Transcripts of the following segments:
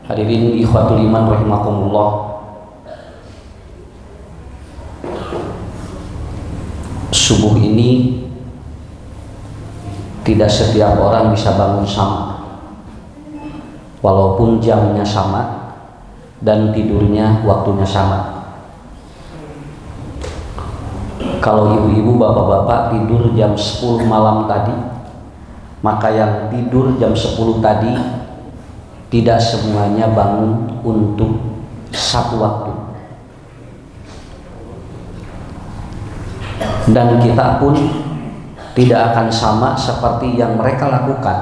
Hadirin ikhwatul iman rahimakumullah. Subuh ini tidak setiap orang bisa bangun sama, walaupun jamnya sama dan tidurnya waktunya sama. Kalau ibu-ibu bapak-bapak tidur jam 10 malam tadi, maka yang tidur jam 10 tadi tidak semuanya bangun untuk satu waktu. Dan kita pun tidak akan sama seperti yang mereka lakukan,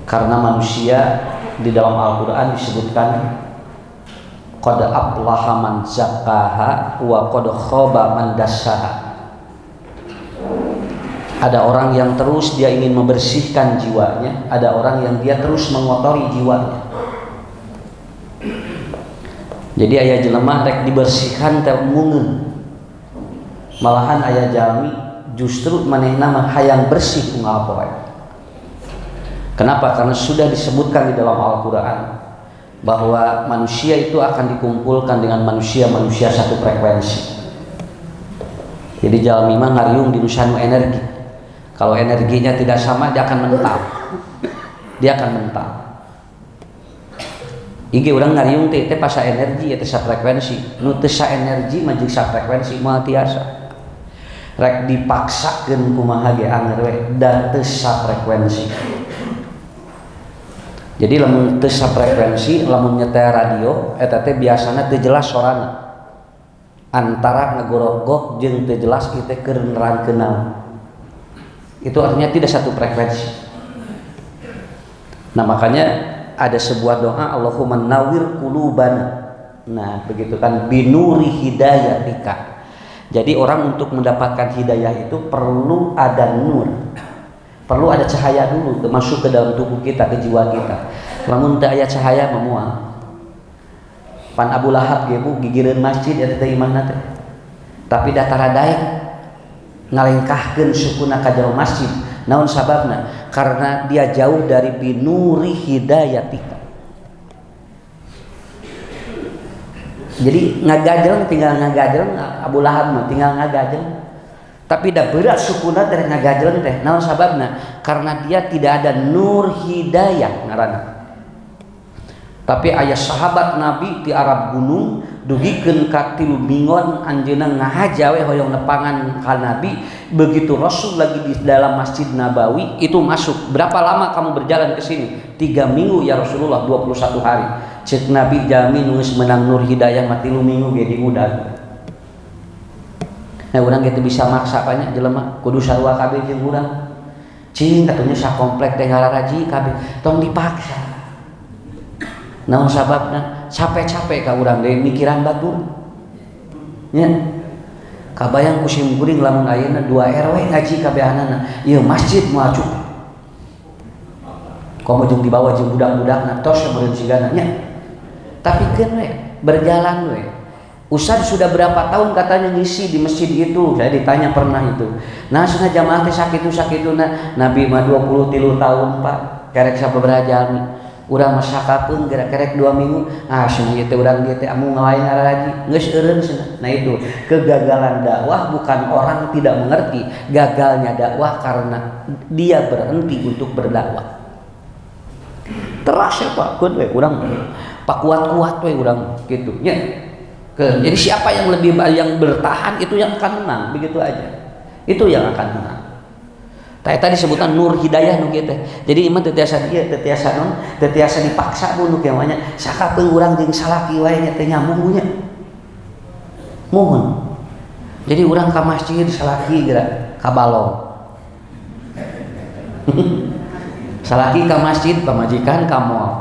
karena manusia di dalam Al-Quran disebutkan qad aflaha man zakkaha wa qad khaba man dassaha. Ada orang yang terus dia ingin membersihkan jiwanya, ada orang yang dia terus mengotori jiwanya. Jadi aya jelema rek dibersihkan teh mungeun, malahan aya jalmi justru manehna mah hayang bersih unggal poe. Kenapa? Karena sudah disebutkan di dalam Al-Quran bahwa manusia itu akan dikumpulkan dengan manusia-manusia satu frekuensi. Jadi jalmi mah ngariung di nusanu energi. Kalau energinya tidak sama, dia akan mental. Dia akan mental. Ige urang ngariung teh pasa energi teh sa frekuensi. Nu teu sa energi mah jeung sa frekuensi moal tiasa. Rek dipaksakeun kumaha ge anger we da teu sa frekuensi. Jadi lamun teu sa frekuensi, lamun nyetel radio eta teh biasana teu jelas sorana. Antara ngagorogok jeung teu jelas ieu teh keur nerangkeun naon. Itu artinya tidak satu frekuensi. Nah makanya ada sebuah doa, Allahumma nawwir qulubana. Nah begitu kan, binuri hidayatika. Jadi orang untuk mendapatkan hidayah itu perlu ada nur, perlu ada cahaya dulu masuk ke dalam tubuh kita, ke jiwa kita. Lamun teu aya cahaya memual. Pan Abu Lahab ge bu gigireun masjid eta teh imanna teh. Tapi datara daek ngalengkahkeun sukuna ka jauh masjid. Naon sababna? Karena dia jauh dari binuri hidayatika. Jadi ngagajeleng tinggal ngagajeleng, Abu Lahab mah tinggal ngagajeleng. Tapi da berat sukuna teh ngagajeleng teh. Naon sababna? Karena dia tidak ada nur hidayah ngaranna. Tapi aya sahabat Nabi di Arab gunung dugikeun ka 3 bingon anjeunna ngahaja we hoyong nepangan ka Nabi. Begitu Rasul lagi di dalam Masjid Nabawi itu masuk. Berapa lama kamu berjalan ke sini? 3 minggu ya Rasulullah, 21 hari. Cek Nabi jamin geus menang nur hidayah mah 3 minggu ge di udan. Nah urang ge teu bisa maksa banyak jelema, kudu sarua kabeh jeung urang. Cing katunya sakomplek teh ngararaji kabeh, tong dipaksa. Naon sababna? Capek-capek ka urang deui mikiran batur. Nya. Kabayang ku simkuring lamun ayeuna 2 RW ngaji kabehanana. Ieu masjid moal cukup. Komo jeung dibawa jeung budak-budakna tos meureun sigana nya. Tapi keun we, berjalan we. Ustaz sudah berapa tahun katanya ngisi di masjid itu? Saya ditanya pernah itu. Nah, cenah jamaah teh sakitu-sakituna. Nabi mah 23 tahun, Pak. Kerek sababaraha jalmi. Urang mah sakapeung gerak-gerek 2 minggu. Ah cenah ieu teh urang dieu teh amu ngalain ngaraji. Geus eureun cenah. Nah itu, kegagalan dakwah bukan orang tidak mengerti. Gagalnya dakwah karena dia berhenti untuk berdakwah. Terasa Pak, kun we urang Pak kuat-kuat we urang kitu nya. Jadi siapa yang lebih yang bertahan itu yang akan menang, begitu aja. Itu yang akan menang. Tadi sebutan nur hidayah nu kieu teh. Jadi imah teu tiasa ieu, teu tiasa non, teu tiasa dipaksa bu nu kieu mah nya. Sakapeung urang jeung salaki wae nya teh nyambung nya. Muhun. Jadi urang ka masjid salaki geura ka balong. Salaki ka masjid, pamajikan ka mall.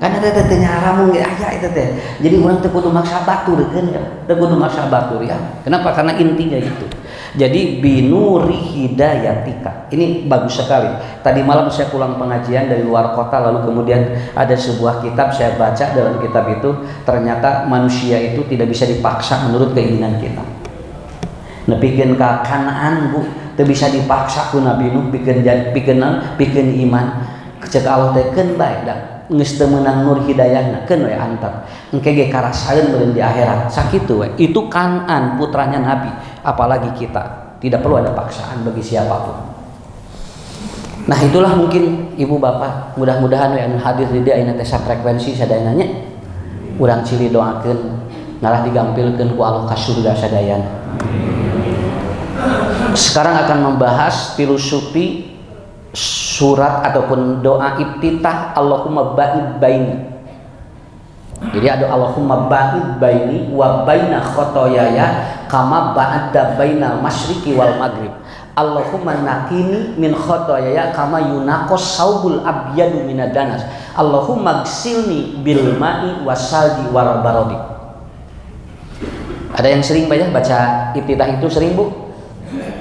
Karena teh teh nyaramu ge aya eta teh. Jadi urang teu kudu maksa baturkeun ya. Teu kudu maksa batur ya. Kenapa? Karena intinya itu. Jadi binuri hidayatika. Ini bagus sekali. Tadi malam saya pulang pengajian dari luar kota, lalu kemudian ada sebuah kitab saya baca. Dalam kitab itu ternyata manusia itu tidak bisa dipaksa menurut keinginan kita. Nepikeun ka Kanaan bu, teu bisa dipaksa ku Nabi Nuh pikeun iman. Cek Allah teh keun bae da. geus teu meunang nur hidayahna keun we antep engke ge karasaeun meureun di akhirat sakitu we. Itu Kan'an putranya Nabi, apalagi kita. Tidak perlu ada paksaan bagi siapapun. Nah itulah mungkin ibu bapak, mudah-mudahan yang hadir di dia ini teh frekuensi sadayananya urang cili doakeun ngalah digampilkeun ku Allah ka surga sadayana. Sekarang akan membahas filosofi surat ataupun doa iftitah Allahumma ba'id baini. Jadi ada Allahumma ba'id baini wa baina khotoyaya kama ba'adda bainal masyriqi wal maghrib. Allahumma nakini min khotoyaya kama yunaqos saubul abyadu minad danas. Allahumma gsilni bil ma'i wasalji wal barodi. Ada yang sering baca iftitah itu sering Bu?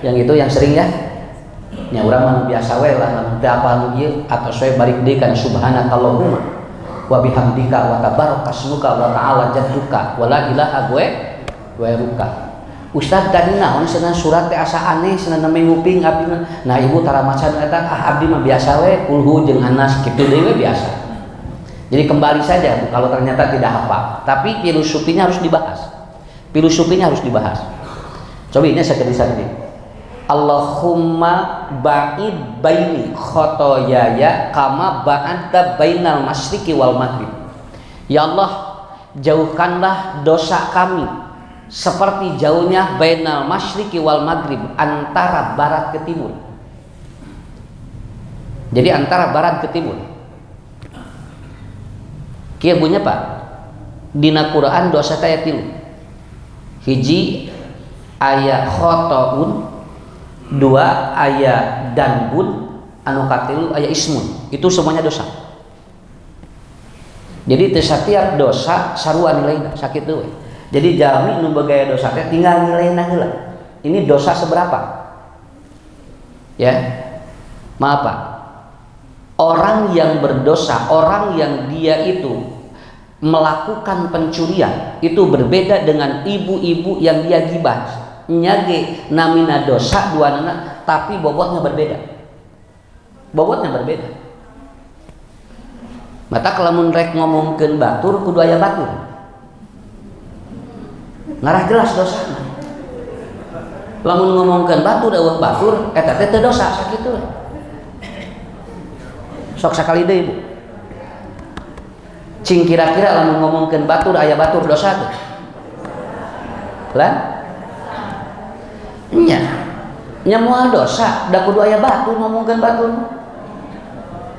Yang itu yang sering ya? Nya urang mah biasa we lah lamun teu apal ieu atos we balik deui kana subhanakallahumma wa bihamdika wa tabarakasmuka wa ta'ala jadduka wa la ilaha ghairuka. Ustaz tadi naon cenah surat teh asa aneh cenah neme nguping abdi. Nah ibu tara macan eta abdi mah biasa we kulhu jeung anas kitu deui we biasa. Jadi kembali saja Bu kalau ternyata tidak hafal, tapi filosofinya harus dibahas. Filosofinya harus dibahas. Coba ini sakit-sakit. Allahumma ba'id baini khotoyaya kama ba'adda bainal masyriqi wal maghrib. Ya Allah, jauhkanlah dosa kami seperti jauhnya bainal masyriqi wal maghrib, antara barat ke timur. Jadi antara barat ke timur. Kieu bunyi Pak. Dina Quran dosa teh aya 3. Hiji aya khotoun, 2 aya danbun, anu katilu aya ismun. Itu semuanya dosa. Jadi setiap dosa sarua nilaina sakitu we. Jadi jalmi nu bagaya dosa teh tinggal nilaina heula. Ini dosa seberapa? Ya. Maaf Pak. Orang yang berdosa, orang yang dia itu melakukan pencurian itu berbeda dengan ibu-ibu yang dia gibah. Nyage namina dosa dua nana, tapi bobotnya berbeda. Bobotnya berbeda. Mata kalamun rek ngomongkeun batur kudu aya batur. Ngarah jelas dosana. Lamun ngomongkeun batur eueuh batur eta teh teu dosa sakitu. Sok sakali deui Bu. Cing kira-kira lamun ngomongkeun batur aya batur dosa teh. Lah nya moal dosa da kudu aya batur ngomongkeun batur.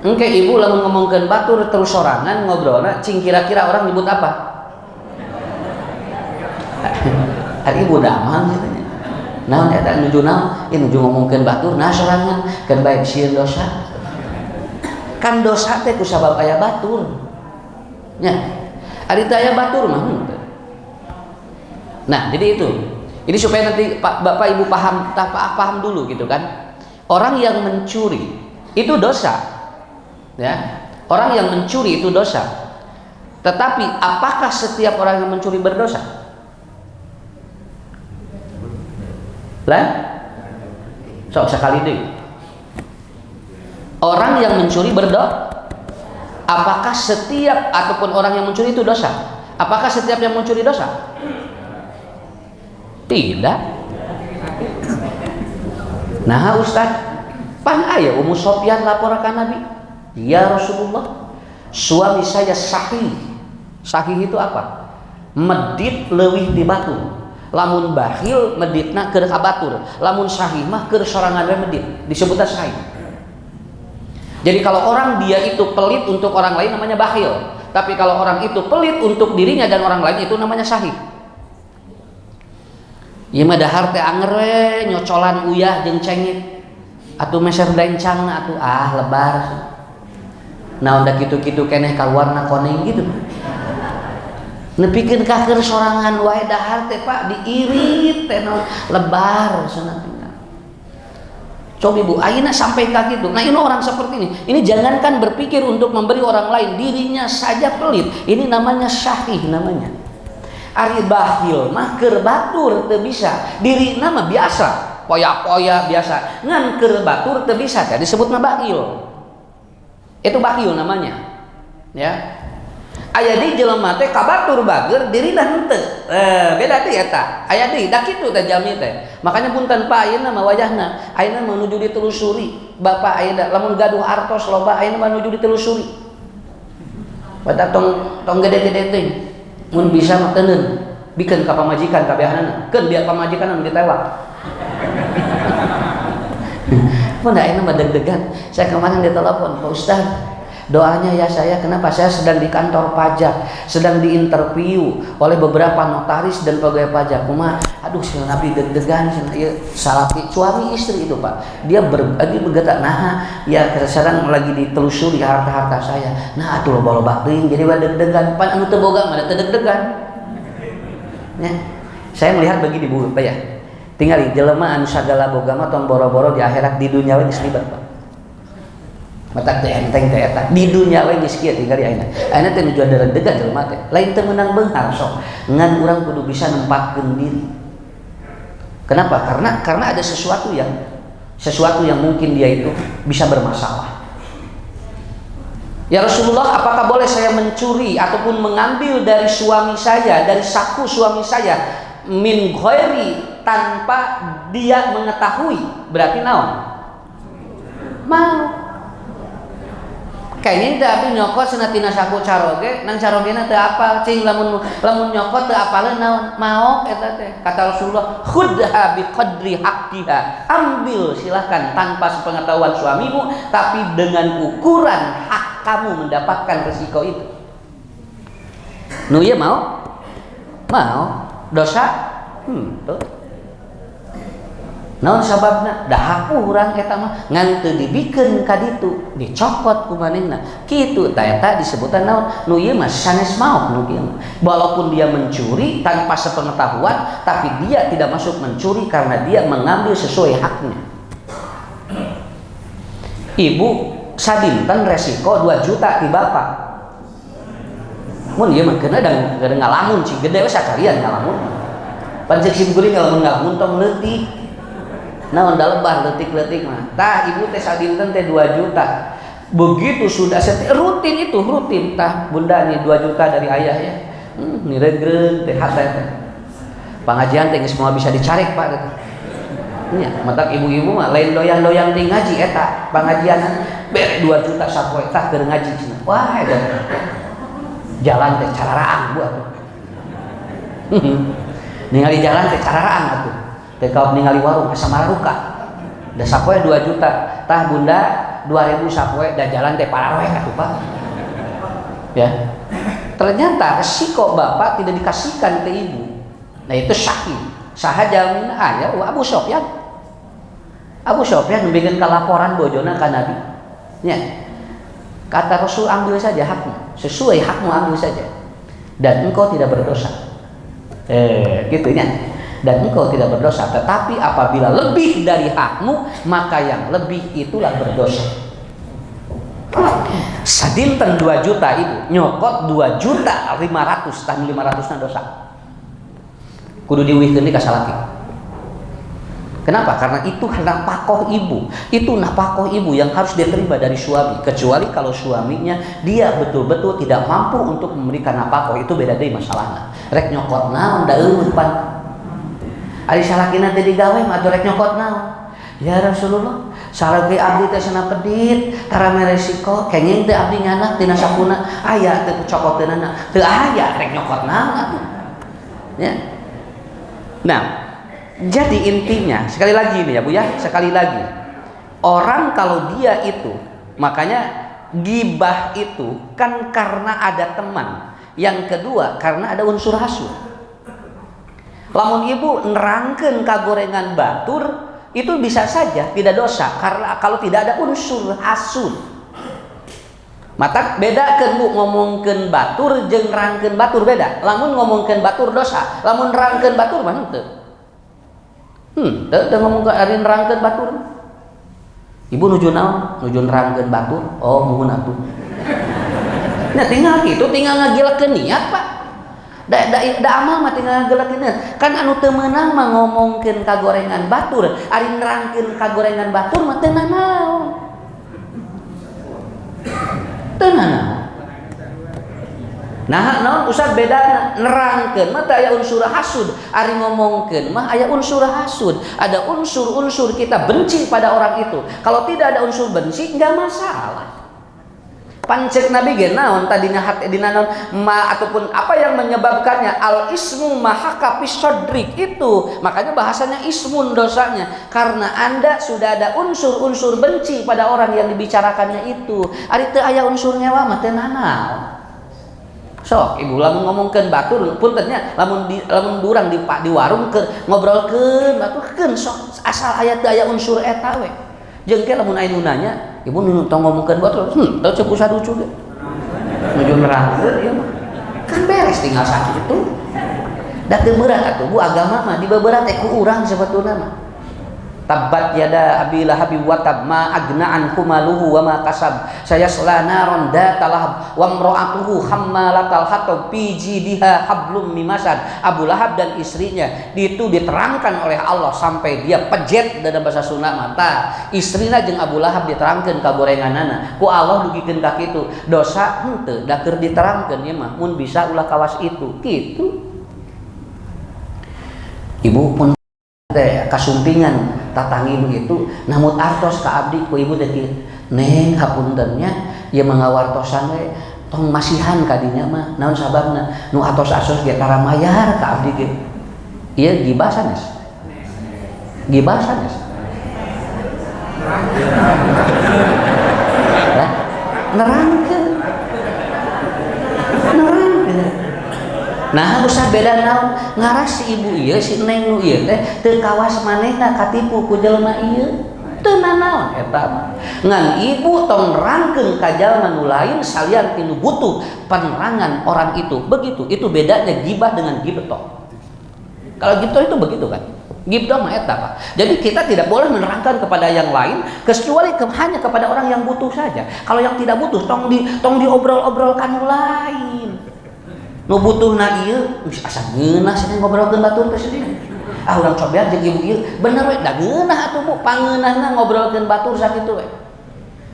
Engke ibu lamun ngomongkeun batur terus sorangan ngobrolna cing kira-kira orang nyebut apa? Ari ibu damang gitu nya. Naon eta nuju naon? Nuju ngomongkeun batur nah sorangan kan bae sieun dosa. Kan dosa teh ku sabab aya batur. Nya. Ari teh aya batur mah henteu. Nah, jadi itu. Ini supaya nanti Bapak Ibu paham dulu gitu kan. Orang yang mencuri itu dosa. Ya. Orang yang mencuri itu dosa. Tetapi apakah setiap orang yang mencuri berdosa? Lah? Sok sekali deui. Orang yang mencuri berdosa. Apakah setiap ataupun orang yang mencuri itu dosa? Apakah setiap yang mencuri dosa? Tidak. Nah Ustaz, pan aya Ummu Sofyan lapor ka Nabi, ya Rasulullah, suami saya sahih. Sahih itu apa? Medit leuwih di batur. Lamun bakhil meditna keur ka batur, lamun sahih mah keur sorangan we medit, disebutna sahih. Jadi kalau orang dia itu pelit untuk orang lain namanya bakhil, tapi kalau orang itu pelit untuk dirinya dan orang lain itu namanya sahih. Ieu mah dahar teh anger we nyocolan uyah jeung cengit. Atuh meser dencangna atuh lebar. Naon da kitu-kitu keneh kaluarna koneng gitu. Nepikeun ka keur sorangan wae dahar teh Pak diirit teh naon lebar cenah. Coba Ibu, ayeuna sampai ka gitu. Nah, ini orang seperti ini. Ini jangankan berpikir untuk memberi orang lain, dirinya saja pelit. Ini namanya syahih namanya. Ari bakhil mah keur batur teu bisa, diri nama biasa poya-poya biasa ngan keur batur teu bisa teh disebutna bakhil. Itu bakhil namanya. Ya. Aya di jelema teh kabatur bager dirina henteu. Beda teh eta. Aya deui da kitu teh jalmi teh. Makanya punten Pak ayeuna mah wajahna, ayeuna menuju ditelusuri. Bapak ayeuna lamun gaduh artos loba ayeuna menuju ditelusuri. Pada tong gede-gede teh. Mun bisa mah teuneun bikeun ka pamajikan kabehanana. Keun biar pamajikan anu ditewak. Mun ayeuna mah deg-degan. Saya kemarin ditelepon, Pak Ustaz. Doanya ya saya, kenapa? Saya sedang di kantor pajak, sedang diinterview oleh beberapa notaris dan pegawai pajak. Aduh, si Nabi deg-degan, salafi suami istri itu Pak. Dia bergetak, nah ya sekarang lagi ditelusuri harta-harta saya. Nah, atuh loba-loba teuing, jadi deg-degan. Pan anu teu boga mah teu deg-degan. Ya. Saya melihat begini Bu, Pak ya. Tinggal jelema anu sagala boga mah tong boro-boro di akhirat, di dunia we geus libat Pak. Matak teh enteng teh eta di dunia we geus kieu tinggal di ayeuna. Ayeuna teh nujuan deg-degan jelema teh. Lain teu meunang beunghar sok. Ngan urang kudu bisa nempatkeun diri. Kenapa? Karena ada sesuatu yang mungkin dia itu bisa bermasalah. Ya Rasulullah, apakah boleh saya mencuri ataupun mengambil dari suami saya, dari saku suami saya min ghairi tanpa dia mengetahui? Berarti naon? Mau. Kayaknya teh abdi nyokot cenah tina saku caroge, nang carogena teu apal, cing lamun nyokot teu apaleun naon? Maok eta teh. Kata Rasulullah, khudha bi qadri haqqiha. Ambil silahkan tanpa sepengetahuan suamimu, tapi dengan ukuran hak kamu mendapatkan resiko itu. Nu ieu mau? Mau. Dosa? Tuh. Naon sababna? Dahaku urang eta mah ngan teu dibikeun ka ditu, dicopot ku manehna. Kitu ta eta disebutan naon? Nu ieu mah sanes maok nu kieu. Walaupun dia mencuri tanpa sepengetahuan, tapi dia tidak masuk mencuri karena dia mengambil sesuai haknya. Ibu sadinten resiko 2 juta ti bapak. Mun ieu mah keuna da ngalamun cing gede we sakalian ngalamun. Pancek sim kuring ngalamun tong leutik. Nah, udah lebah letik-letik mah. Tah ibu teh sadinten teh 2 juta. Begitu sudah rutin itu rutin. Tah bunda nih 2 juta dari ayah ya. Nih regreun teh hata teh. Pengajian teh geus moal bisa dicarek Pak gitu. Nya, matak ibu-ibu mah lain doyan-doyan teh ngaji eta pengajian bere 2 juta sapoe tah keur ngaji cenah. Wah, eta. Jalan teh cararaan buat. Ningali jalan teh cararaan atuh. Tekau ningali warung asa mararuka. Da sapoe 2 juta. Tah bunda 2000 sapoe da jalan teh paraweh atuh Pak. Ya. Ternyata resiko bapak tidak dikasihkan ke ibu. Nah itu syahid. Saha jalmina aya Abu Sofyan. Abu Sofyan bikin laporan bojona ka Nabi. Ya. Kata Rasul, ambil saja hakmu. Sesuai hakmu ambil saja. Dan engkau tidak berdosa. Gitu ya. Dan engkau tidak berdosa, tetapi apabila lebih dari hakmu, maka yang lebih itulah berdosa. Sadinten 2 juta ibu, nyokot 2 juta 500, tan 500 na dosa. Kudu diwihkeun ka salaki. Kenapa? Karena itu nafkah ibu. Itu nafkah ibu yang harus diterima dari suami. Kecuali kalau suaminya dia betul-betul tidak mampu untuk memberikan nafkah, itu beda deui masalahna. Rek nyokot naon da eueuh pan. Ari salakina teh digawe mah rek nyokot naon? Ya Rasulullah, salaki abdi teh cenah pedit, tarame resiko, kenging teh abdi nyanak tina sakuna, aya teh cokoteunana, teu aya rek nyokot naon atuh. Ya. Nah, jadi intinya sekali lagi nih ya Bu ya, sekali lagi. Orang kalau dia itu, makanya gibah itu kan karena ada teman. Yang kedua karena ada unsur hasud. Lamun ibu nerangkeun kagorengan batur itu bisa saja tidak dosa karena kalau tidak ada unsur hasud. Mata bedakeun Bu ngomongkeun batur jeung nerangkeun batur beda. Lamun ngomongkeun batur dosa, lamun nerangkeun batur mah henteu. Teu ngomongkeun ari nerangkeun batur. Ibu nuju naon? Nuju nerangkeun batur. Oh, muhun atuh. Nah tinggal gitu, tinggal ngagilekeun niat Pak. Da amal mah tinggal ngagelekeun niat. Kan anu teu meunang mah ngomongkeun kagorengan batur, ari nerangkeun kagorengan batur mah teu nanaon. Teu nanaon. Nah, naon usah beda nerangkeun mah teh aya unsur hasud, ari ngomongkeun mah aya unsur hasud, ada unsur-unsur kita benci pada orang itu. Kalau tidak ada unsur benci enggak masalah. Pancek Nabi ge naon tadinya hati dina naon ma ataupun apa yang menyebabkannya al ismu mahaka pisodrik itu, makanya bahasanya ismun dosanya karena Anda sudah ada unsur-unsur benci pada orang yang dibicarakannya itu. Ari teu aya unsur ngewa mah teu nanaon. Sok ibu lamun ngomongkeun batur puntennya lamun durang di warung ke ngobrolkeun baturkeun sok asal aya teu aya unsur eta we. Jeung ke lamun aya nu nanya, ibu nu tong ngomongkeun batur, teu ceuk saducu ge. Nuju nerangkeun ieu mah. Kan beres tinggal sakitu. Da teu berat atuh Bu agama mah dibeuberat teh ku urang sebetulna mah. Tabbat yada abi lahabi wa tab ma agna anhu maluhu wa ma kasab sayasla naron data lahab wa imra'atuhu hammalatal hatab fi jidha hablum mimasad. Abu Lahab dan istrinya itu diterangkan oleh Allah sampai dia pejet dalam bahasa Sunda mata istrina jeung Abu Lahab diterangkeun ka gorenganana ku Allah dugikeun ka kitu dosa henteu da keur diterangkeun ieu mah mun bisa ulah kawas itu kitu. Ibu pun teh kasumpingan tatangi begitu namun artos ka abdi ku ibu teh neng hapuntennya ieu mangawartosan we tong masihan ka dinya mah naon sababna nu atos-atos ge tara mayar ka abdi ge ieu gibah sanes nerangkeun nah usah beda naon ngaras si ibu ieu si neng nu ieu teh teu kawas manehna katipu ku jelema ieu teu nanaon eta mah ngan ibu tong nerangkeun ka jalma nu lain salian tinu butuh penerangan orang itu begitu. Itu bedanya gibah dengan gibtoh. Kalau gibtoh itu begitu kan, gibtoh mah eta Pak. Jadi kita tidak boleh menerangkan kepada yang lain kecuali hanya kepada orang yang butuh saja. Kalau yang tidak butuh tong diobrol-obrolkan nu lain. Nu butuhna ieu geus asa ngeunah cenah ngobrolkeun batur teh sedih. Ah urang cobean jeung ibu ieu bener we da ngeunah atuh Bu pangeunahna ngobrolkeun batur sakitu we.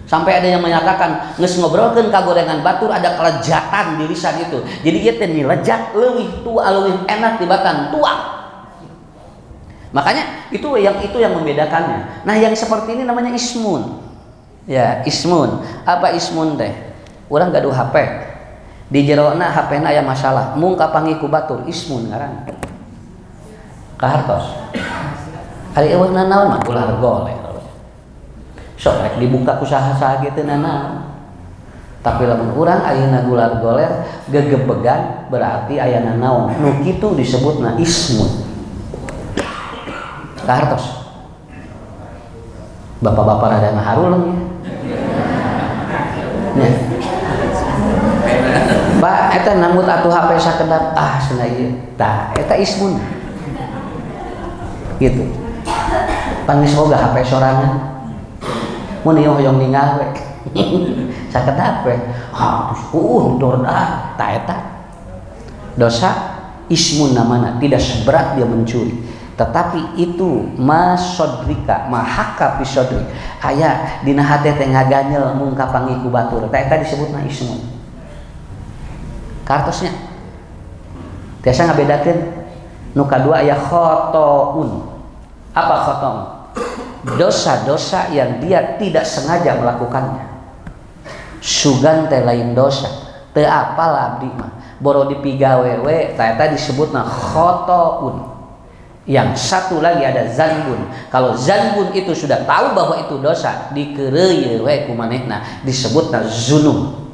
Sampai ada yang menyatakan geus ngobrolkeun ka gorengan batur ada kelejatan di lisan itu. Jadi ieu teh nilejat leuwih tua leuwih enak tibatan tua. Makanya itu yang membedakannya. Nah, yang seperti ini namanya ismun. Ya, ismun. Apa ismun teh? Urang gaduh HP. Di jerona HP-na aya masalah mung kapanggih ku batur ismun ngaran kahartos ari eueuhna naon mah ulah golek sok rek dibuka ku saha-saha kitu naon tapi lamun urang ayeuna gular goler gegebegan berarti ayana naon nu kitu disebutna ismun kahartos bapak-bapak rada ngaharuleung ya Pak, eta namut atuh HP sakedap cenah ieu. Tah, eta ismun. Gitu. Pangis boga HP sorangan. Mun ieu hoyong ninggal we. Sakedap we. Terus dorda tah eta. Dosa ismun namana, tidak seberat dia mencuri. Tetapi itu masodrika, mahaka pisodrik. Aya dina hate teh ngaganyel mung kapanggih ku batur. Tah eta disebutna ismun. Kartosnya biasa ngabedakeun nu kadua aya khotoun. Apa khotoun? Dosa-dosa yang dia tidak sengaja melakukannya. Sugan teh lain dosa teu apal abdi mah boro dipigawe we tah eta disebutna khotoun. Yang satu lagi ada zanbun. Kalau zanbun itu sudah tahu bahwa itu dosa dikeureuy we ku manehna disebutna zunub.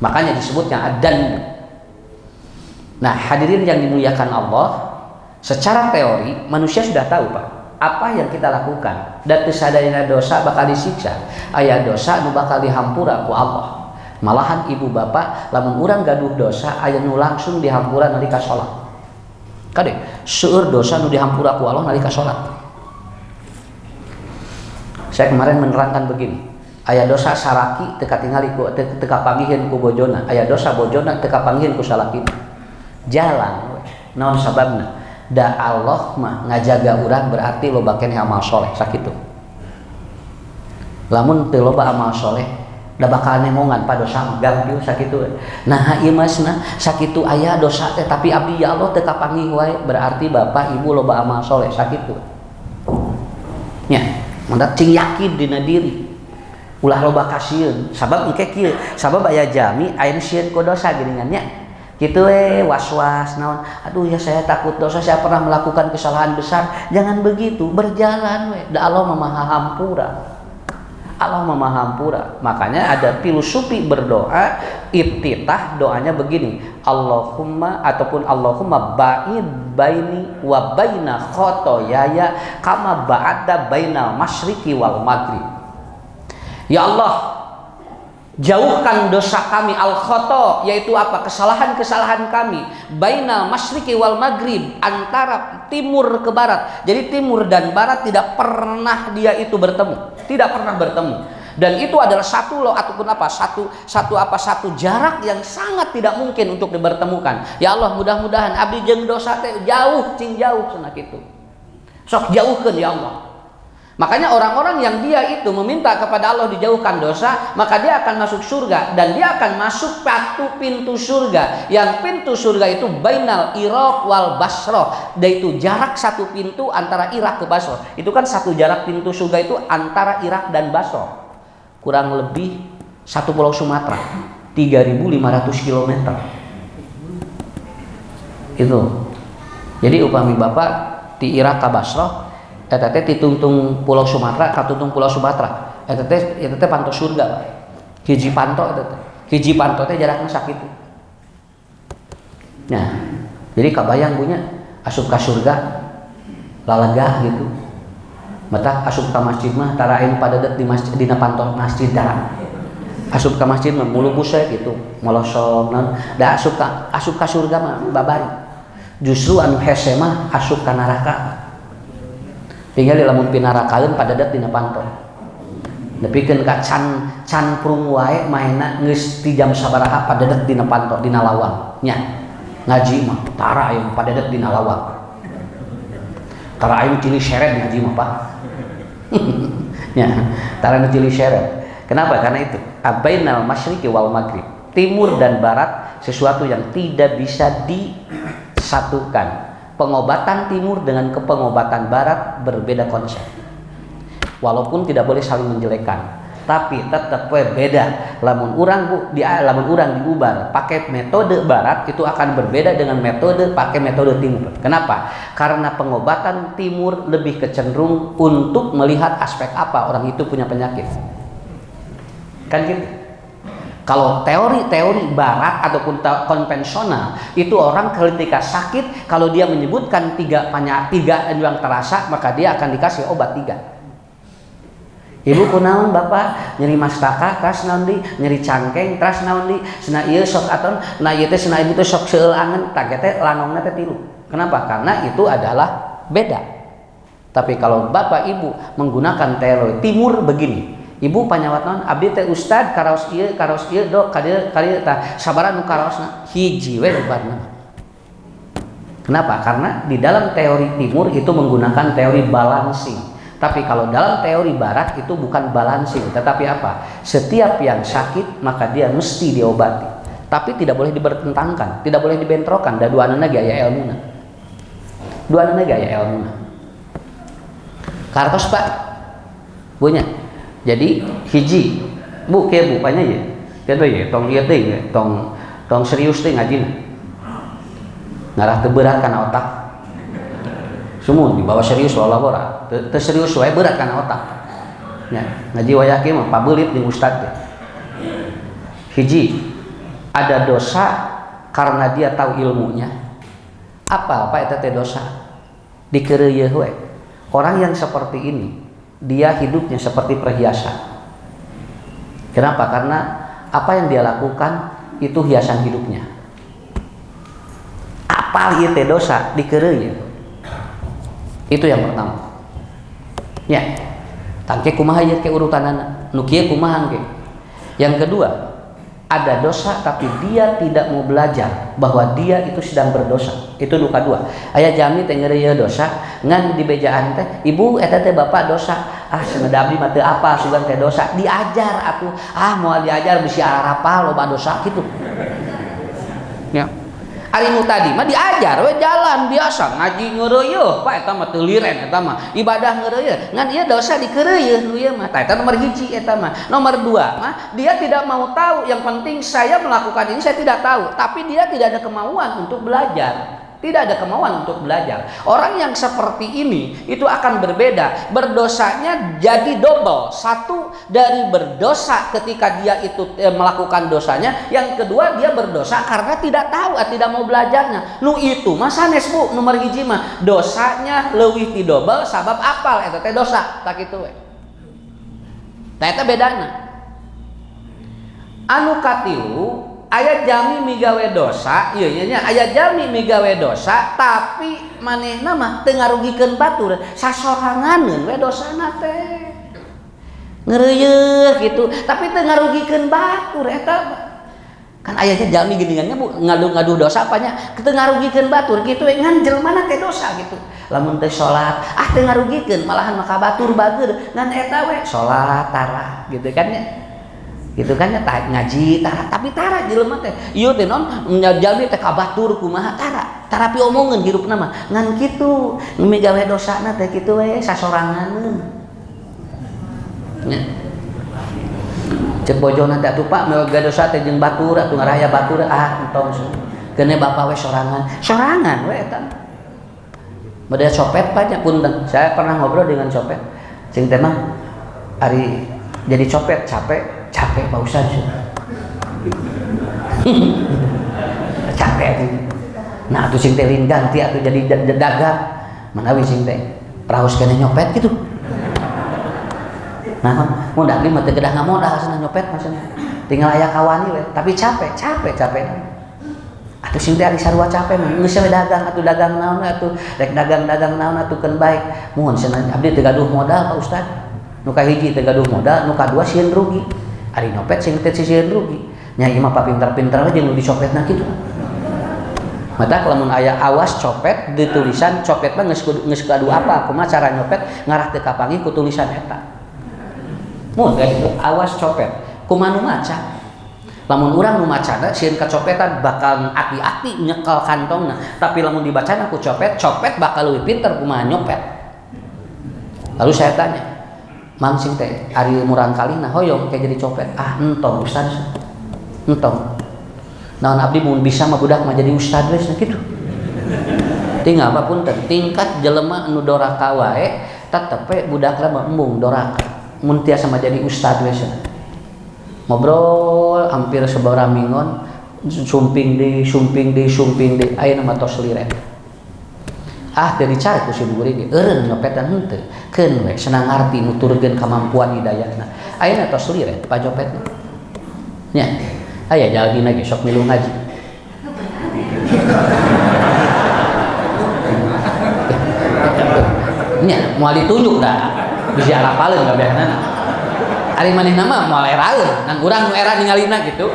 Makanya disebutnya adan. Nah, hadirin yang dimuliakan Allah, secara teori manusia sudah tahu Pak, apa yang kita lakukan dan sadayana dosa bakal disiksa. Aya dosa nu bakal dihampura ku Allah. Malahan ibu bapak lamun urang gaduh dosa aya nu langsung dihampura nalika salat. Kade, seueur dosa nu dihampura ku Allah nalika salat. Saya kemarin menerangkan begini. Aya dosa salaki teu katingali ku teu kapanggiheun ku bojona, aya dosa bojona teu kapanggiheun ku salaki. Jalan naon sababna? Da Allah mah ngajaga urang berarti loba keneh amal soleh sakitu. Lamun teu loba amal soleh da bakal nemongan pada dosa gampil sakitu. Nah ieu masna sakitu aya dosa teh tapi abdi ya Allah teu kapanggih wae, berarti bapak ibu loba amal soleh sakitu. Nya, mendak cing yakin dina diri. Ulah loba kasieun, sabab engke kieu, sabab aya jami aya sieun ku dosa geuningan nya. Kitu was-was naon, aduh ya saya takut dosa, saya pernah melakukan kesalahan besar. Jangan begitu, berjalan we. Da Allah Maha Hampura. Allah memahampura. Makanya ada filosofi berdoa, iftitah doanya begini, Allahumma ataupun Allahumma ba'id baini wa baina khotoyaya kama ba'adda bainal masyriqi wal maghrib. Ya Allah, jauhkan dosa kami al-khoto, yaitu apa? Kesalahan-kesalahan kami, bainal masyriqi wal maghrib, antara timur ke barat. Jadi timur dan barat tidak pernah dia itu bertemu, tidak pernah bertemu. Dan itu adalah satu loh ataupun apa? Satu jarak yang sangat tidak mungkin untuk dibertemukan. Ya Allah, mudah-mudahan abdi jeung dosa teh jauh, cing jauh cenah kitu. Sok jauhkeun ya Allah. Makanya orang-orang yang dia itu meminta kepada Allah dijauhkan dosa, maka dia akan masuk surga, dan dia akan masuk satu pintu surga. Yang pintu surga itu bainal Iraq wal Basrah, yaitu jarak satu pintu antara Irak ke Basrah. Itu kan satu jarak pintu surga itu antara Irak dan Basrah. Kurang lebih satu pulau Sumatera, 3.500 km. Itu. Jadi upami Bapak di Irak ke Basrah, eta teh ditungtung Pulau Sumatera ka tungtung Pulau Sumatera. Eta teh panto surga. Hiji panto eta teh. Hiji panto teh jarakna sakitu. Nah, jadi kabayang punya asup ka surga lalegah gitu. Mata asup ka masjid mah tara aing padeudeut di masjid dina panto masjid dalam. Asup ka masjid mah mulu busek gitu, molosong naon. Da asup ka surga mah babari. Justru anu hese mah asup ka neraka. Tinggal di lamun pinarakaeun padeudeut dina panto. Nepikeun ka can prung wae maena geus ti jam sabaraha padeudeut dina panto dina lawang nya. Ngaji mah tara aya padeudeut dina lawang. Tara aya cili seret ngaji mah Pak. Nya, tara nu cili seret. Kenapa? Karena itu abainal masyriqi wal maghrib. Timur dan barat sesuatu yang tidak bisa disatukan. Pengobatan timur dengan pengobatan barat berbeda konsep. Walaupun tidak boleh saling menjelekkan, tapi tetap beda. Lamun urang diubar pakai metode barat itu akan berbeda dengan metode pakai metode timur. Kenapa? Karena pengobatan timur lebih kecenderung untuk melihat aspek apa orang itu punya penyakit. Kan gitu. Kalau teori-teori barat ataupun konvensional itu orang ketika sakit, kalau dia menyebutkan tiga yang terasa, maka dia akan dikasih obat 3. Ibu kunaon bapak nyeri mastaka kas naon di nyeri cangkeng tras naon di cenah ieu sok aton nah ieu teh cenah ibu teh sok seueur angen tah teh lanongna teh 3. Kenapa? Karena itu adalah beda. Tapi kalau bapak ibu menggunakan teori timur begini, ibu panyawat naon abdi teh ustad karaos ieu dok kadieu tah sabaraha nu karaosna hiji we lobarna. Kenapa? Karena di dalam teori timur itu menggunakan teori balancing. Tapi kalau dalam teori barat itu bukan balancing, tetapi apa? Setiap yang sakit maka dia mesti diobati. Tapi tidak boleh dibertentangkan, tidak boleh dibentrokan. Da duanana ge aya elmuna. Duanana ge aya elmuna. Kartos Pak. Punya. Jadi hiji bu ke bu panya ya kita ya tong ieu teh tong serius teh ngajina ngarah teu berat kana otak sumun dibawa serius walau teu serius wae berat kana otak nya ngaji wayah mah pabeulit jeung ustad teh. Hiji ada dosa karena dia tahu ilmunya apa eta teh dosa dikeureuyeun we. Orang yang seperti ini dia hidupnya seperti perhiasan. Kenapa? Karena apa yang dia lakukan itu hiasan hidupnya. Apal ieu teh dosa dikeureuy. Itu yang pertama. Ya. Tangke kumaha ieu ke urutanana. Nu kieu kumaha engke. Yang kedua, ada dosa tapi dia tidak mau belajar bahwa dia itu sedang berdosa. Itu nu kadua. Aya jami teh ngeureuyeuh dosa ngan di bejaan teh ibu eta teh bapak dosa. Cenah abdi mah teu apa sugan teh dosa. Diajar atuh. Moal diajar bisi arapal loba dosa kitu. Ya. Ari nu tadi mah diajar we jalan biasa ngaji ngeureuyeuh Pak eta mah teu liren eta mah ibadah ngeureuyeuh ngan ieu dosa dikeureueuh nu ieu mah eta nomor 1 eta mah. Nomor 2 mah dia tidak mau tahu, yang penting saya melakukan ini saya tidak tahu, tapi dia tidak ada kemauan untuk belajar. Tidak ada kemauan untuk belajar. Orang yang seperti ini itu akan berbeda. Berdosanya jadi double. Satu dari berdosa ketika dia itu melakukan dosanya. Yang kedua dia berdosa karena tidak tahu, tidak mau belajarnya. Nu itu mah sanes Bu, nomor 1 mah dosanya leuwih ti double sabab apal eta teh dosa. Tak kitu we. Tah eta bedana. Anu katilu aya jami migawe dosa, ieu nya aya jami migawe dosa tapi manehna mah teu ngarugikeun batur, sasoranganeun we dosana teh. Ngeureuyeuh gitu, tapi teu ngarugikeun batur eta. Kan aya jami geuningannya Bu, ngaduh dosa apanya? Teu ngarugikeun batur kitu we ngan jelmana teh dosa gitu. Lamun teu salat, teu ngarugikeun, malahan maka batur bageur ngan eta we salat tara gitu kan ya. Gitu kan ya ngaji tara tapi tara jelema teh ieu teh non jalmi teh kabatur kumaha tara pi omongeun hirupna mah ngan kitu migawe dosana teh kitu we sasoranganeun nya cek bojona teh atuh Pak migawe dosa teh jeung batur atuh ngaraya batur entong keune bapak we sorangan we eta model copet Pak punten saya pernah ngobrol dengan copet cing teh mah ari jadi copet capek Pak Ustaz capek atuh. Nah atuh sing teh lin ganti atuh jadi dagang manawi sing teh raos kena nyopet gitu. Nah mun abdi mah teu kedah ngamodal cenah nyopet maksudna tinggal aya kawani we tapi capek atuh sing teh ari sarua capek mah geus we dagang atuh dagang naon atuh rek dagang naon atuh keun baik mun cenah abdi teu gaduh modal Pak Ustaz nu kahiji teu gaduh modal nu kadua sieun rugi. Ari nyopet sing teh sisieun rugi. Nya ieu mah pinter-pinter aja nu dicopetna kitu. Mata lamun aya awas copet di tulisan copet mah geus kadu apa kumaha cara nyopet ngarah teu kapangi ku tulisan eta. Mun awas copet kumaha nu maca. Lamun urang nu macana sieun kacopetan bakal ati-ati nyekel kantongna, tapi lamun dibacana ku copet bakal leuwih pinter kumaha nyopet. Lalu saya tanya Mang sing teh ari murang kalina hoyong kayak jadi copet entong Ustaz entong naon abdi mun bisa mah budak mah jadi ustad we kitu tinggal apapun tingkat jelema anu doraka wae tetep we budakna mah embung doraka mun tiasa mah jadi ustad we ngobrol hampir sabaraha mingon sumping deui ayeuna mah tos liren dari cara ku si guru ge eureun nyopetan henteu keun we senang ngarti nuturkeun kemampuan hidayahna ayeuna tos liren pajopetna nya aya jalgina ge sok milu ngaji nya moal ditunjuk dah bisi arapaleun kabehna ari manehna mah moal eraeun nang urang nu era ningalina gitu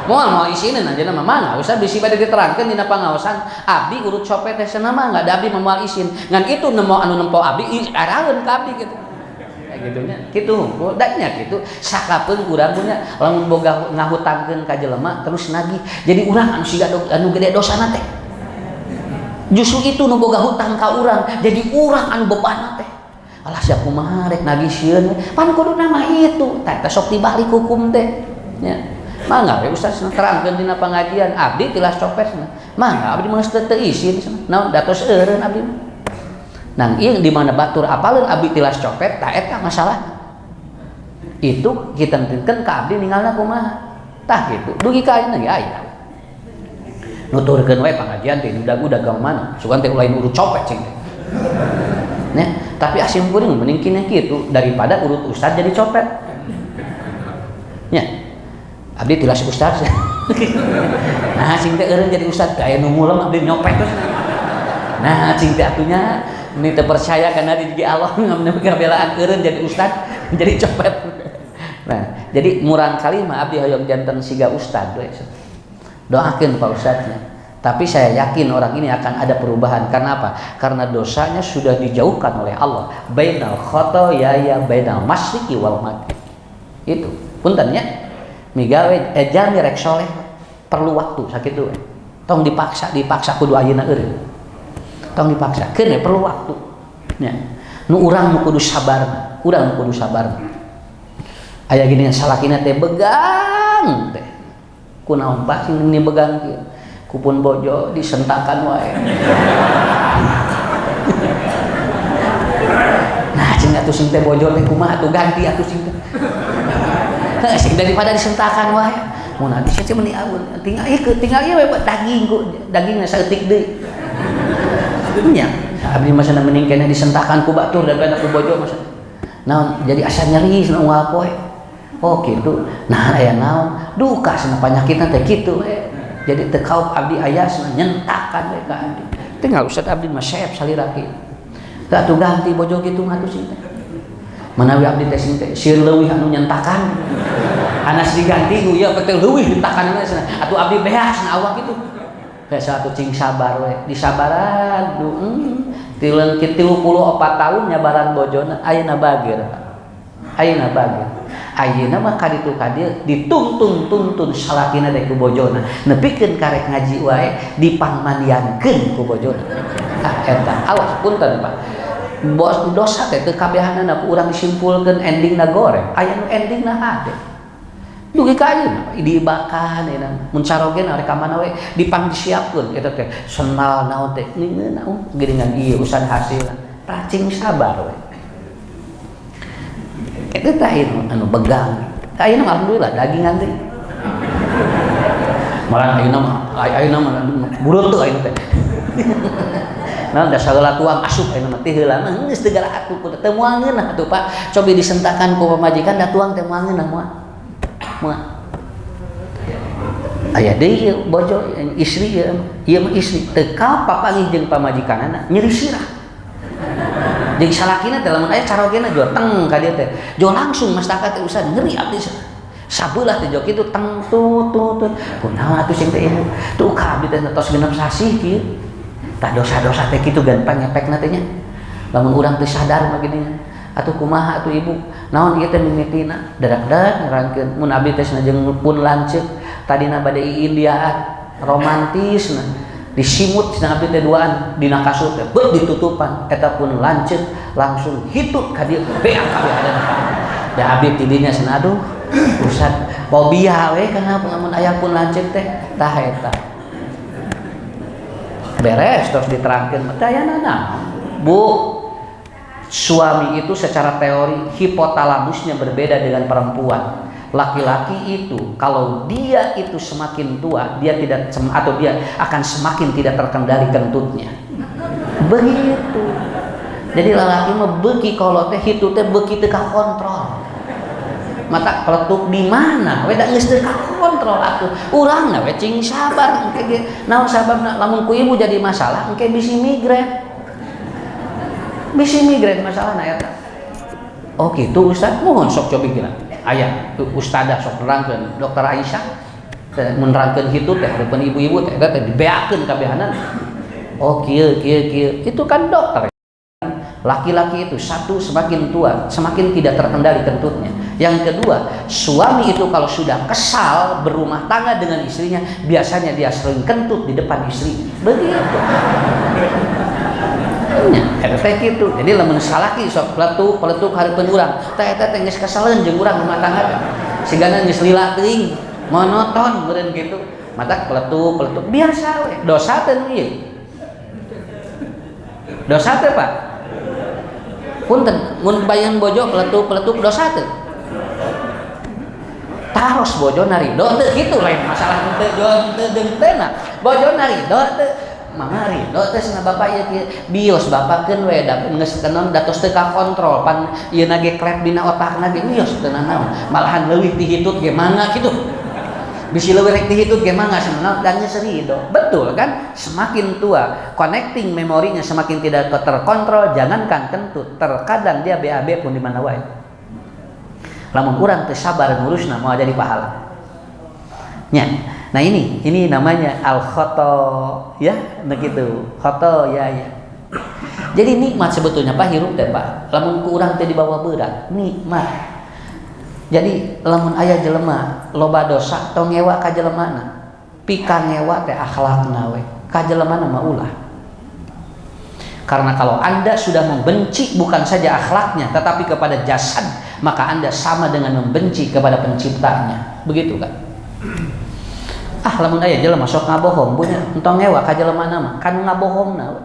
moal isinin aja nama mana usah bisi bade diterangkeun dina pangaosan abdi urut copet teh cenah mah enggak ada abdi moal isin ngan itu nemu anu nempo abdi araeun ka abdi gitu kayak gitunya kitu danya kitu sakapeung urang punya lamun boga ngahutangkeun ka jelema terus nagih jadi urang anu siga anu gede dosana teh justru itu nu boga hutang ka urang jadi urang anu bebanna teh alah sia kumaha rek nagih sieun pan kuduna mah itu tah sok dibalik hukum teh nya mangga we Ustaz terangkeun dina pangajian abdi tilas copetna mangga abdi mah teu isin naon datos eureun abdi nang ieu di mana batur apaleun abdi tilas copet tah eta masalah itu kita tentukeun ka abdi ninggalna kumaha tah kitu dugi ka ayeuna ge aya nuturkeun we pangajian teh udah gawe mana sugan teh lain urut copet cing teh nya tapi asim kuring mending kieu kitu daripada urut ustad jadi copet nya abdi tilas ustaz nah cing teh eureun jadi ustaz aya nu mulem abdi nyopet terus nah cing teh atunya ini teu percaya kana di Allah ngamna kabelaan eureun jadi ustaz jadi copet Nah, jadi murang kali mah abdi hoyong janten siga ustad we. Doakeun Pak Ustadznya. Tapi saya yakin orang ini akan ada perubahan. Karena apa? Karena dosanya sudah dijauhkan oleh Allah. Bainal khotoyaya bainal masyriqi wal maghrib. Itu. Punten nya. Migawe ejami rek soleh perlu waktu sakitu. Tong dipaksa kudu ayeuna eureun. Tong dipaksa. Keun perlu waktu. Nya. Nu urang nu kudu sabar. Urang nu kudu sabar. Aya gini salakina teh begang teh. Kunaon Pak sing ini begang kieu? Kupun bojo disentakan wae. Nah, cing atuh sing teh bojo teh kumaha atuh ganti atuh sing teh. Sing daripada disentakan wae. Mun atuh sia meni aun, tinggal ieu we daging ku dagingna saeutik deui. Nya, abdi mah sana mending keneh disentakan ku batur daripada ku bojo mah. Naon jadi asa nyeri sana unggal poe. Oh gitu. Nah aya naon? Duka sana panyakitna teh kitu we. Jadi tekaup abdi ayasna nyentakan we ka abdi. Tinggal Ustaz abdi mah saep salira kieu. Da atuh ganti bojo kitu ngatuh sing teh. Manawi abdi teh sing teh sieun leuwih anu nyentakan. Anas diganti ku ieu teh leuwih nyentakanna sana. Atuh abdi beak sana awak kitu. Kayak satu cing sabar we. Disabaran ti leungit 34 tahun nyabaran bojona ayeuna bagir. Ayeuna bagir. Ayeuna mah kaditu ka dieu dituntun salakina teh ku bojona nepikeun karek ngaji wae dipangmandiankeun ku bojona. Eta awas punten Pak. Bos dosa teh teu kabehanana ku urang simpulkeun endingna goreng. Aya nu endingna hade. Dugi ka ayeuna diibakan eta mun sarogen rek ka mana we dipang disiapkeun eta teh senal naon teh naon geuningan ieu usan hasil. Racing sabar we. Itu teh anu begang. Ayeuna alhamdulillah dagingan teh. Malah ayeuna mah burut teu ayeuna teh. Nah, da sagala tuang asup ayeuna mah teh heula mah geus teu gara atuh teu moangeun atuh Pak. Cobi disentakan ku pamajikan da tuang teh moangeun moal. Moal. Aya deui bojo istri ieu mah istri teu ka papanggih jeung pamajikanana nyeri sirah. Jeung salakina teh lamun aya carogena jo teng ka dieu teh jo langsung mastaka teh usah ngeri abdi sabeulah teh jo kitu teng tut kunaon atuh sing teh ibu tuh ka abdi teh tos genep sasih kieu tah dosa-dosa teh kitu gampang ngepekna teh nya lamun urang teu sadar mah gini atuh kumaha atuh ibu naon ieu teh mimitina dadak-dadak nerangkeun mun abdi teh jeung pun lanceuk tadina bade iindiaan romantisna disimut cenah abdi teh duaan dina kasur teh beut ditutupan eta pun lanceuk langsung hitut ka dieu beak kabehanana da abdi tidinya cenah aduh Ustaz fobia we kana lamun aya pun lanceuk teh tah eta beres terus diterangkeun teh aya naon Bu suami itu secara teori hipotalamusnya berbeda dengan perempuan. Laki-laki itu kalau dia itu semakin tua dia tidak atau dia akan semakin tidak terkendali kentutnya begitu. Jadi lelaki mah beuki kalau teh hitu teh beuki teu ka kontrol mata peletuk di mana we da geus teu ka kontrol atuh urangna we cing sabar engke ge naon sababna lamun ku ibu jadi masalah engke bisi migrain masalahna eta. Oh gitu Ustaz mohon sok cobi kira aya ustadzah sok nerangkeun dokter Aisyah menerangkeun kitu teh hareupeun ibu-ibu teh eta teh dibeakeun kabehanan. Oh kieu itu kan dokter. Laki-laki itu satu semakin tua semakin tidak terkendali kentutnya. Yang kedua suami itu kalau sudah kesal berumah tangga dengan istrinya biasanya dia sering kentut di depan istri begitu. Eta teh kitu. Jadi lamun salaki sok peletuk hareupeun urang. Teh eta teh geus kasaleun jeung urang rumah tangga. Sigana geus lila teuing, monoton meureun kitu. Matak peletuk biasa we. Dosa teh nu ieu. Dosa teh Pak. Punten, mun bayan bojo peletuk dosa teh. Taros bojo narido teu kitu lain masalah teu deungteuna. Bojo narido teu mamari do teh cenah bapak ieu bios bapakeun we da geus kenon datos teu ka kontrol pan ieu na ge klep dina otakna ge bios teu naon malahan leuwih ti hitut ge mangga kitu bisi leuwih rek ti hitut ge mangga cenah dan serido betul kan semakin tua connecting memorinya semakin tidak terkontrol jangankan kentut terkadang dia BAB pun di mana wae Lamun urang teu sabar ngurusna mau jadi pahala. Nya. Nah ini namanya al khata ya, begitu. Khata ya. Jadi nikmat sebetulnya Pak hirup teh Pak. Lamun ku urang teh dibawa berat, nikmat. Jadi lamun aya jelema loba dosa tong ngewa ka jelemana. Pika ngewa teh akhlakna we. Ka jelemana mah ulah. Karena kalau Anda sudah membenci bukan saja akhlaknya tetapi kepada jasad, maka Anda sama dengan membenci kepada penciptanya. Begitu kan? Lamun aya jelema sok ngabohong, punya entong ngewa ka jelemana mah kanu ngabohongna we.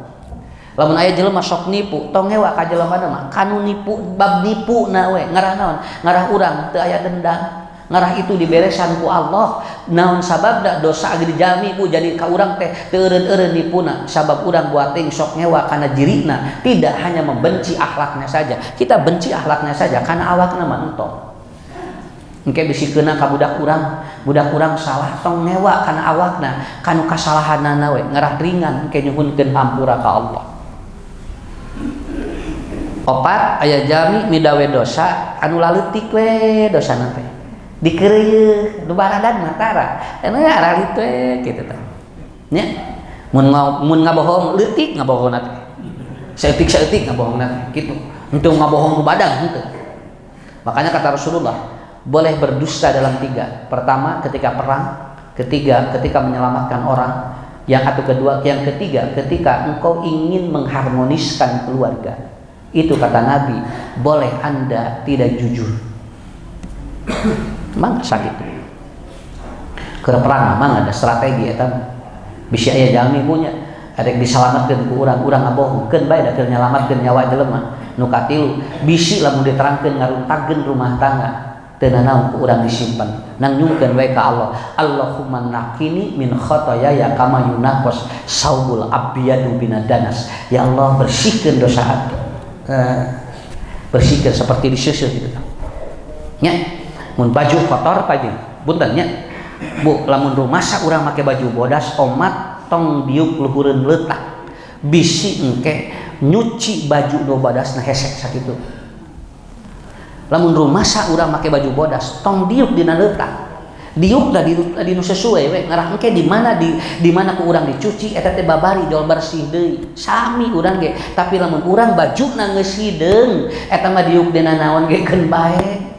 Lamun aya jelema sok nipu, tong ngewa ka jelemana mah kanu nipu bab nipuna we. Ngarah naon? Ngarah urang teu aya dendam. Ngarah itu diberesan ku Allah. Naon sababna dosa age dijami ku jadi ka urang teh teu eureun-eureun nipuna. Sabab urang buat ting sok ngewa kana jirina, tidak hanya membenci akhlaknya saja. Kita benci akhlaknya saja karena awakna mah entong. Engke bisikeunna ka budak urang salah tong ngewa kana awakna, kanu kasalahanana we ngarah ringan engke nyuhunkeun hampura ka Allah. Opat aya jami midawe dosa anu laleutik we dosana teh. Dikeureuh nu baradan matara. Anu aralit we kitu teh. Nya. Mun ngabohong leutik ngabohongna teh. Saeutik ngabohongna teh kitu. Henteu ngabohong nu badan henteu. Makanya kata Rasulullah, boleh berdusta dalam 3. Pertama ketika perang, ketiga ketika menyelamatkan orang, yang ketiga ketika engkau ingin mengharmoniskan keluarga. Itu kata Nabi, boleh Anda tidak jujur. Mang sakit. Keur perang mang ada strategi eta. Bisi aya jalmi punya adek diselamatkeun ku urang ngabohongkeun bae da keur nyalamatkeun nyawa jelema. Nu katilu bisi lamun diterangkeun ngaruntagkeun rumah tangga teu nanaon ku urang disimpen. Nang nyungkeun wae ka Allah. Allahumma naqini min khotoyaya kama yunaqas saubul abyadu binadanas. Ya Allah bersihkeun dosa hati. Bersihkeun seperti disusur gitu. Nya mun baju kotor pagi bunten nya Bu lamun rumasa urang make baju bodas omat tong diuk luhureun leutak bisi engke nyuci baju do bodasna hesek sakitu. Lamun rumasa urang make baju bodas tong diuk dina leutak diuk da di nu sesuai we ngarah engke di mana ku urang dicuci eta teh babari jol bersih deui sami urang ge. Tapi lamun urang bajuna geus hideung eta mah diuk dina naon ge keun bae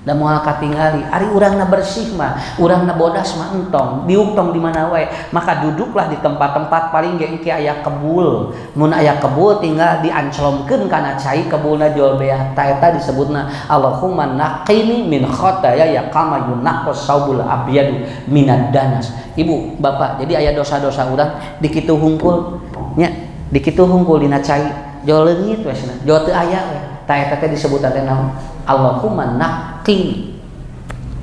da moal katingali ari urangna bersih mah urangna bodas mah entong diuk tong di mana wae. Maka duduklah di tempat-tempat paling ge engke aya kebul. Mun aya kebul tinggal dianclomkeun kana cai kebulna jol beah ta eta disebutna Allahumma naqini min khotoyaya kama yunaqas saubul abyadu minad danas. Ibu bapak jadi aya dosa-dosa urang dikitu hungkul nya dikitu hungkul dina cai jol leungit we cenah jol teu aya we ta eta teh disebutna teh naon Allahumma naqini.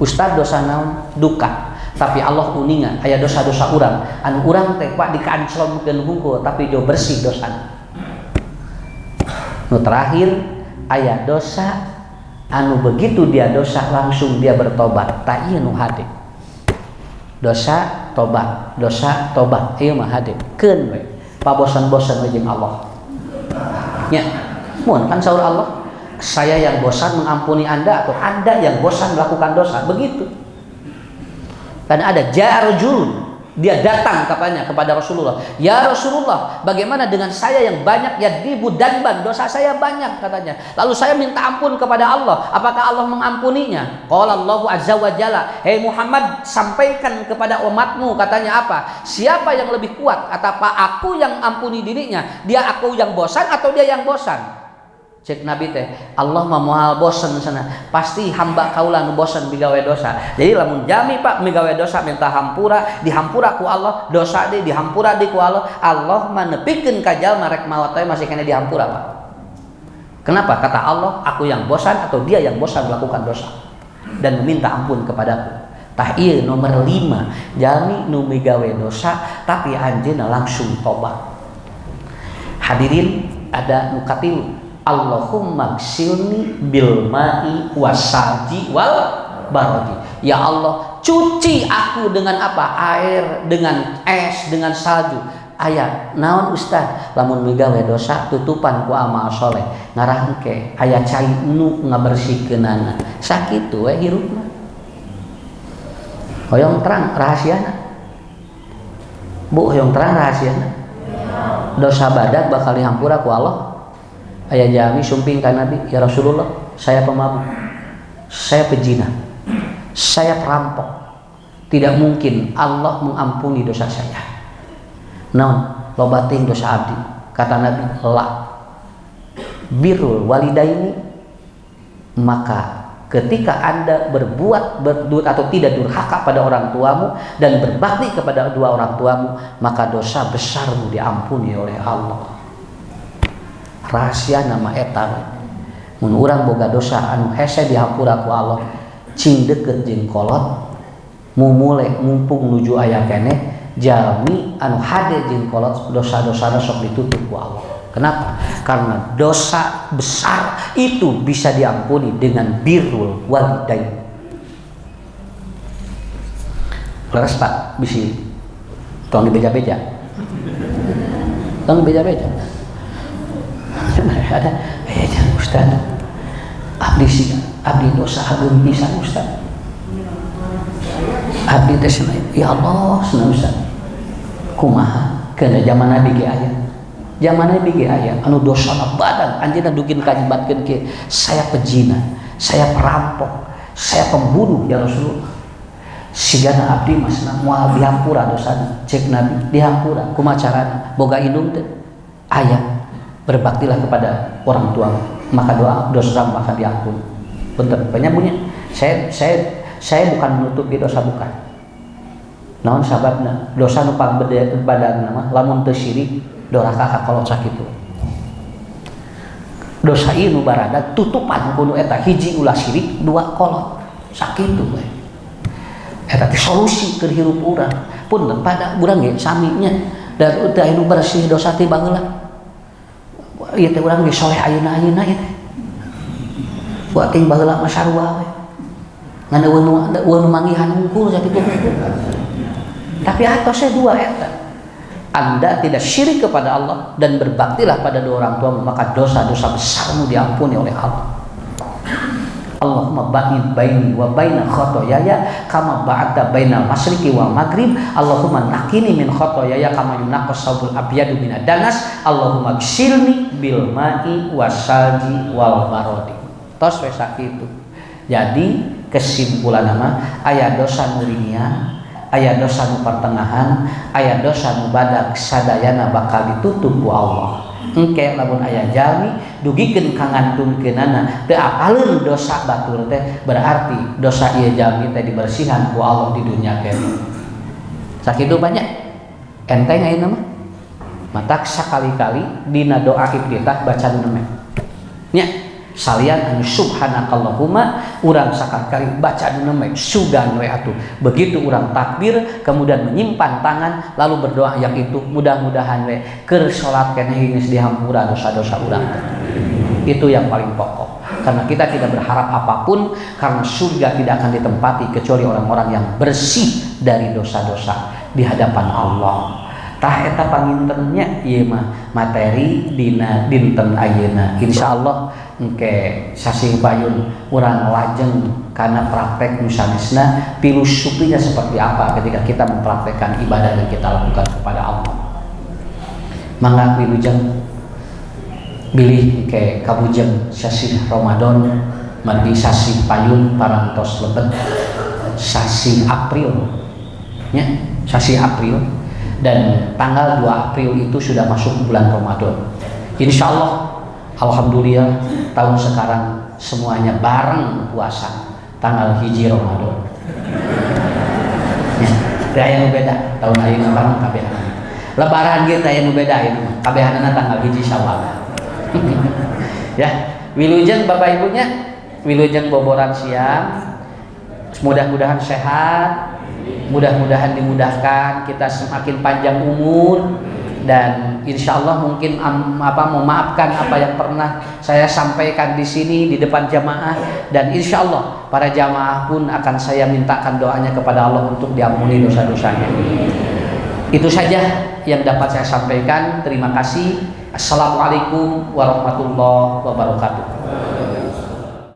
Ustad dosa naon duka tapi Allah uningan aya dosa-dosa urang anu urang teh Pak dikanclomkeun hungkul tapi jauh bersih dosana. Nu terakhir aya dosa anu begitu dia dosa langsung dia bertobat ta ieu nu hade. Dosa tobat ieu mah hade keun we pabosan-bosan we jeung Allah. Nya mun kan saur Allah saya yang bosan mengampuni Anda atau Anda yang bosan melakukan dosa begitu. Karena ada jarjul dia datang kepada Rasulullah, ya Rasulullah bagaimana dengan saya yang banyak yadibu danban dosa saya banyak katanya. Lalu saya minta ampun kepada Allah, apakah Allah mengampuninya? Qala Allahu azza wa jalla, hei Muhammad sampaikan kepada umatmu katanya apa? Siapa yang lebih kuat? Apa aku yang ampuni dirinya? Dia aku yang bosan atau dia yang bosan? Cek Nabi teh Allah mah moal bosen sana pasti hamba kaula nu bosen migawe dosa. Jadi lamun jami Pak migawe dosa minta hampura dihampura ku Allah dosa deui dihampura deui ku Allah. Allah mah nepikeun ka jalma rek maot teh masih kena dihampura Pak. Kenapa? Kata Allah aku yang bosan atau dia yang bosan melakukan dosa dan meminta ampun kepadaku. Tah ieu nomor 5 jami nu migawe dosa tapi anjeunna langsung tobat. Hadirin ada nu katilu Allahumma gsilni bil ma'i wasalji wal barodi. Ya Allah cuci aku dengan apa? Air, dengan es, dengan salju. aya naon ustad lamun migawe dosa tutupan ku amal soleh ngarah engke aya cai nu ngabersihkeunana sakitu we hirupna hoyong terang rahasiana bu hoyong terang rahasiana dosa badak bakal dihampura ku Allah aya jami sumping ka Nabi ya Rasulullah saya pemabuk saya pezina saya perampok tidak mungkin Allah mengampuni dosa saya naon loba teuing dosa abdi kata Nabi la birrul walidaini maka ketika Anda berbuat atau tidak durhaka pada orang tuamu dan berbakti kepada dua orang tuamu maka dosa besarmu diampuni oleh Allah rahasia nama eta mun urang boga dosa anu hese dihampura ku Allah cing deukeut jeung kolot mumule mumpung nuju aya keneh jalmi anu hade jeung kolot dosa-dosana sok ditutup ku Allah. Kenapa? Karena dosa besar itu bisa diampuni dengan birrul walidain. Leres Pak, bisi tong dibeja-beja. Tong beja-beja. Ada jangan Ustaz. Abdi dosa ageum pisan Ustaz. Abdi teh ya Allah senang Ustaz. Kumaha kana zaman Nabi ge aya zaman Nabi ge aya anu dosana badan anjeunna dugin kajibatkeun ke saya pezina saya perampok saya pembunuh ya Rasulullah sigana abdi masna moal dihampura dosana cek Nabi dihampura kumaha carana boga indung teh aya berbaktilah kepada orang tua maka dosa akan diampuni punten penyambungnya saya bukan menutupi dosa bukan naon sababna dosa nu badan nama lamun teu syirik doraka ka kolot sakitu dosa ieu nu barada tutupan kudu eta hiji ulah syirik dua kolot sakitu we eta teh solusi keur hirup urang punten pada urang ge sami nya dan udah anu bersih dosa teh bageula ieu teh urang ge soleh ayeuna-ayeuna ieu teh buat ting bageula mah sarua we ngana eun manggihan hungkul sakitu tapi atosnya dua eta Anda tidak syirik kepada Allah dan berbaktilah pada dua orang tuamu maka dosa-dosa besarmu diampuni oleh Allah. Allahumma ba'id baini wa baina khotoyaya kama ba'adta bainal masyriqi wal maghrib. Allahumma nakini min khotoyaya kama yunaqqas saubul abyadu minad danas. Allahumma gsilni bil ma'i wasalji wal barodi. Tos we sakitu. Jadi kesimpulan nama aya dosa nurinnya aya dosa nu pertengahan aya dosa nu badak sadayana bakal ditutup ku Allah engke lamun aya jalmi dugikeun ka ngantungkeunana teu apaleun dosa batur teh berarti dosa ieu jalmi teh dibersihan ku Allah di dunia kene sakitu banyak enteng ayeuna mah matak sakali-kali dina doa iftitah baca nu nya salian anu subhanakallahumma urang sakali baca dina mah sugan we atuh begitu urang takbir kemudian menyimpan tangan lalu berdoa yang itu mudah-mudahan we keur salat keneh geus dihampura dosa-dosa urang itu yang paling pokok karena kita tidak berharap apapun karena surga tidak akan ditempati kecuali orang-orang yang bersih dari dosa-dosa di hadapan Allah tah eta pangintennya ieu mah materi dina dinten ayeuna insyaallah engke sasing payun urang lajeng karena praktek nusanesna filosofinya seperti apa ketika kita mempraktekkan ibadah yang kita lakukan kepada Allah mangga wilujeng bilih ke kabujeng sasi Ramadan mandi sasi payun parantos lebet sasi April nya sasi April dan tanggal 2 April itu sudah masuk bulan Ramadan insyaallah alhamdulillah tahun sekarang semuanya bareng puasa tanggal hiji Ramadan ya aya nu beda tahun ayeuna bareng kabehan lebaran ge teh aya nu beda ayeuna kabehanana tanggal hiji Syawal ya wilujeng Bapak Ibunya wilujeng boboran siang mudah-mudahan sehat mudah-mudahan dimudahkan kita semakin panjang umur dan insya Allah mungkin memaafkan apa yang pernah saya sampaikan di sini di depan jamaah dan insya Allah para jamaah pun akan saya mintakan doanya kepada Allah untuk diampuni dosa-dosanya Itu saja yang dapat saya sampaikan. Terima kasih. Assalamualaikum warahmatullahi wabarakatuh.